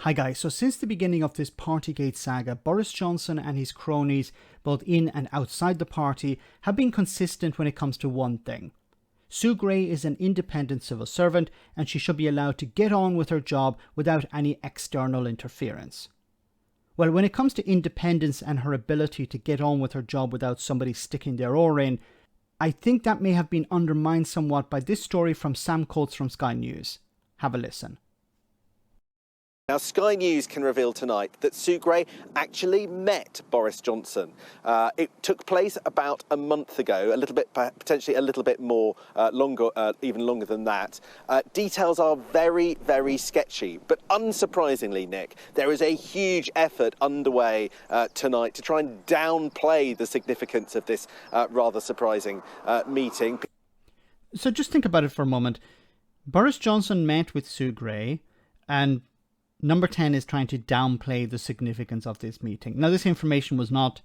Hi guys, so since the beginning of this Partygate saga, Boris Johnson and his cronies, both in and outside the party, have been consistent when it comes to one thing. Sue Gray is an independent civil servant and she should be allowed to get on with her job without any external interference. Well, when it comes to independence and her ability to get on with her job without somebody sticking their oar in, I think that may have been undermined somewhat by this story from Sam Coates from Sky News. Have a listen. Now, Sky News can reveal tonight that Sue Gray actually met Boris Johnson. It took place about a month ago, potentially a little bit more longer, even longer than that. Details are very, very sketchy, but unsurprisingly, Nick, there is a huge effort underway tonight to try and downplay the significance of this rather surprising meeting. So just think about it for a moment. Boris Johnson met with Sue Gray, and Number 10 is trying to downplay the significance of this meeting. Now, this information was not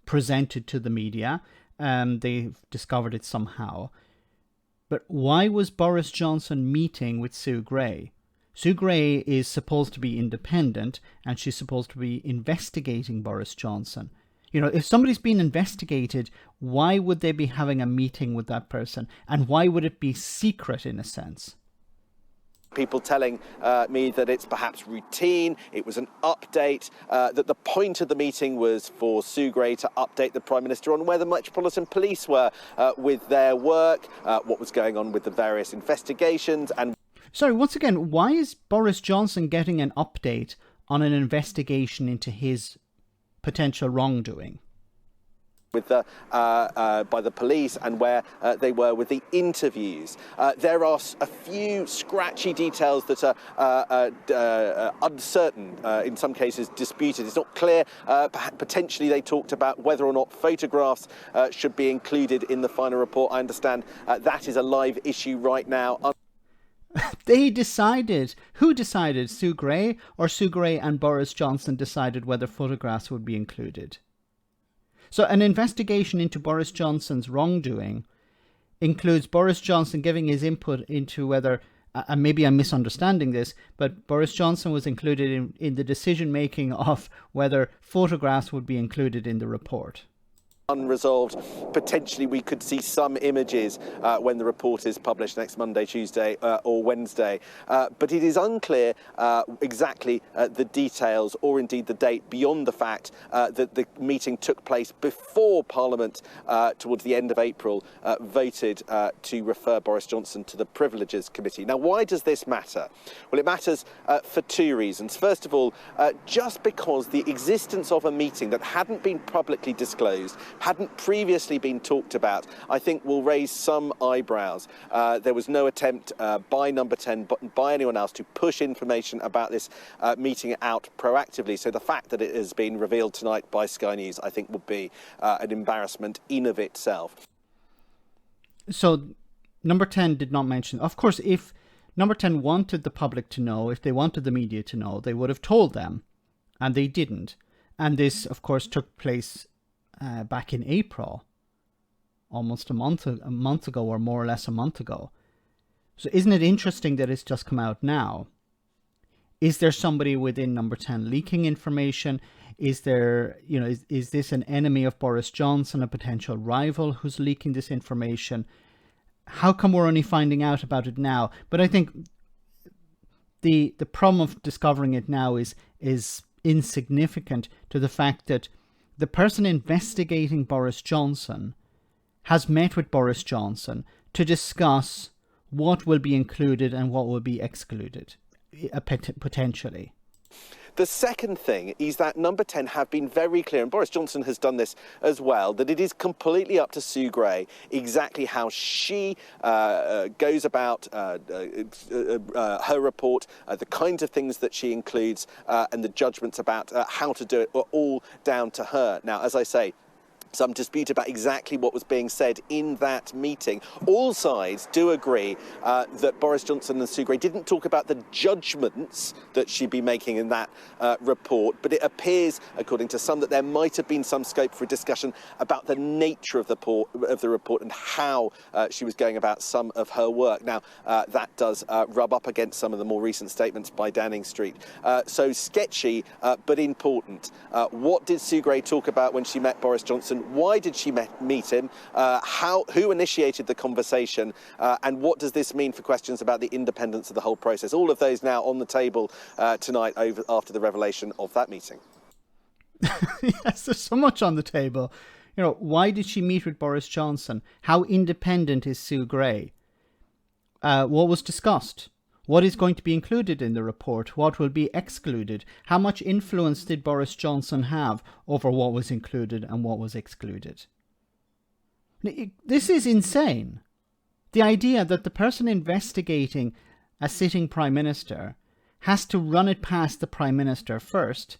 presented to the media. They discovered it somehow. But why was Boris Johnson meeting with Sue Gray? Sue Gray is supposed to be independent, and she's supposed to be investigating Boris Johnson. You know, if somebody's been investigated, why would they be having a meeting with that person? And why would it be secret in a sense? People telling me that it's perhaps routine, it was an update, that the point of the meeting was for Sue Gray to update the Prime Minister on where the Metropolitan Police were with their work, what was going on with the various investigations. And sorry, once again, why is Boris Johnson getting an update on an investigation into his potential wrongdoing? With by the police and where they were with the interviews. There are a few scratchy details that are uncertain, in some cases disputed. It's not clear. Potentially they talked about whether or not photographs should be included in the final report. I understand that is a live issue right now. They decided. Who decided? Sue Gray? Or Sue Gray and Boris Johnson decided whether photographs would be included? So an investigation into Boris Johnson's wrongdoing includes Boris Johnson giving his input into whether, and maybe I'm misunderstanding this, but Boris Johnson was included in the decision-making of whether photographs would be included in the report. Unresolved. Potentially we could see some images when the report is published next Monday, Tuesday or Wednesday. But it is unclear exactly the details or indeed the date beyond the fact that the meeting took place before Parliament towards the end of April voted to refer Boris Johnson to the Privileges Committee. Now, why does this matter? Well, it matters for two reasons. First of all, just because the existence of a meeting that hadn't been publicly disclosed, hadn't previously been talked about, I think will raise some eyebrows. There was no attempt by Number 10, but by anyone else, to push information about this meeting out proactively. So the fact that it has been revealed tonight by Sky News, I think, would be an embarrassment in of itself. So Number 10 did not mention. Of course, if Number 10 wanted the public to know, if they wanted the media to know, they would have told them, and they didn't. And this, of course, took place back in April, almost a month ago, or more or less a month ago. So isn't it interesting that it's just come out now? Is there somebody within Number 10 leaking information? Is there, is this an enemy of Boris Johnson, a potential rival who's leaking this information? How come we're only finding out about it now? But I think the problem of discovering it now is insignificant to the fact that the person investigating Boris Johnson has met with Boris Johnson to discuss what will be included and what will be excluded, potentially. The second thing is that Number 10 have been very clear, and Boris Johnson has done this as well, that it is completely up to Sue Gray exactly how she goes about her report, the kinds of things that she includes, and the judgments about how to do it are all down to her. Now, as I say, some dispute about exactly what was being said in that meeting. All sides do agree that Boris Johnson and Sue Gray didn't talk about the judgments that she'd be making in that report, but it appears, according to some, that there might have been some scope for a discussion about the nature of the report and how she was going about some of her work. Now, that does rub up against some of the more recent statements by Downing Street. So sketchy, but important. What did Sue Gray talk about when she met Boris Johnson? Why did she meet him? Who initiated the conversation? And what does this mean for questions about the independence of the whole process? All of those now on the table tonight after the revelation of that meeting. Yes, there's so much on the table. You know, why did she meet with Boris Johnson? How independent is Sue Gray? What was discussed? What is going to be included in the report? What will be excluded? How much influence did Boris Johnson have over what was included and what was excluded? This is insane. The idea that the person investigating a sitting Prime Minister has to run it past the Prime Minister first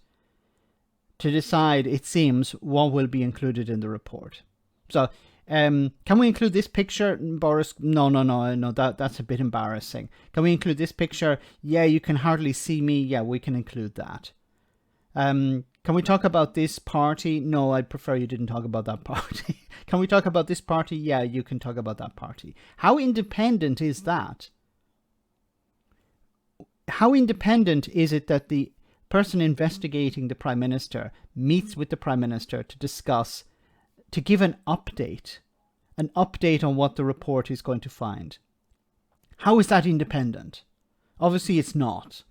to decide, it seems, what will be included in the report. So, can we include this picture, Boris? No, that's a bit embarrassing. Can we include this picture? Yeah, you can hardly see me. Yeah, we can include that. Can we talk about this party? No, I'd prefer you didn't talk about that party. Can we talk about this party? Yeah, you can talk about that party. How independent is that? How independent is it that the person investigating the Prime Minister meets with the Prime Minister to discuss, to give an update on what the report is going to find? How is that independent? Obviously it's not.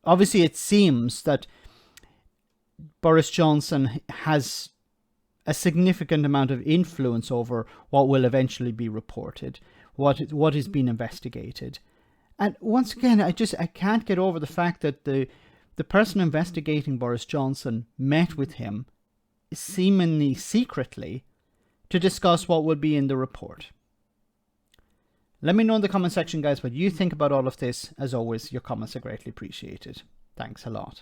Obviously it seems that Boris Johnson has a significant amount of influence over what will eventually be reported, what is being investigated. And once again, I can't get over the fact that the person investigating Boris Johnson met with him seemingly secretly to discuss what would be in the report. Let me know in the comment section, guys, what you think about all of this. As always, your comments are greatly appreciated. Thanks a lot.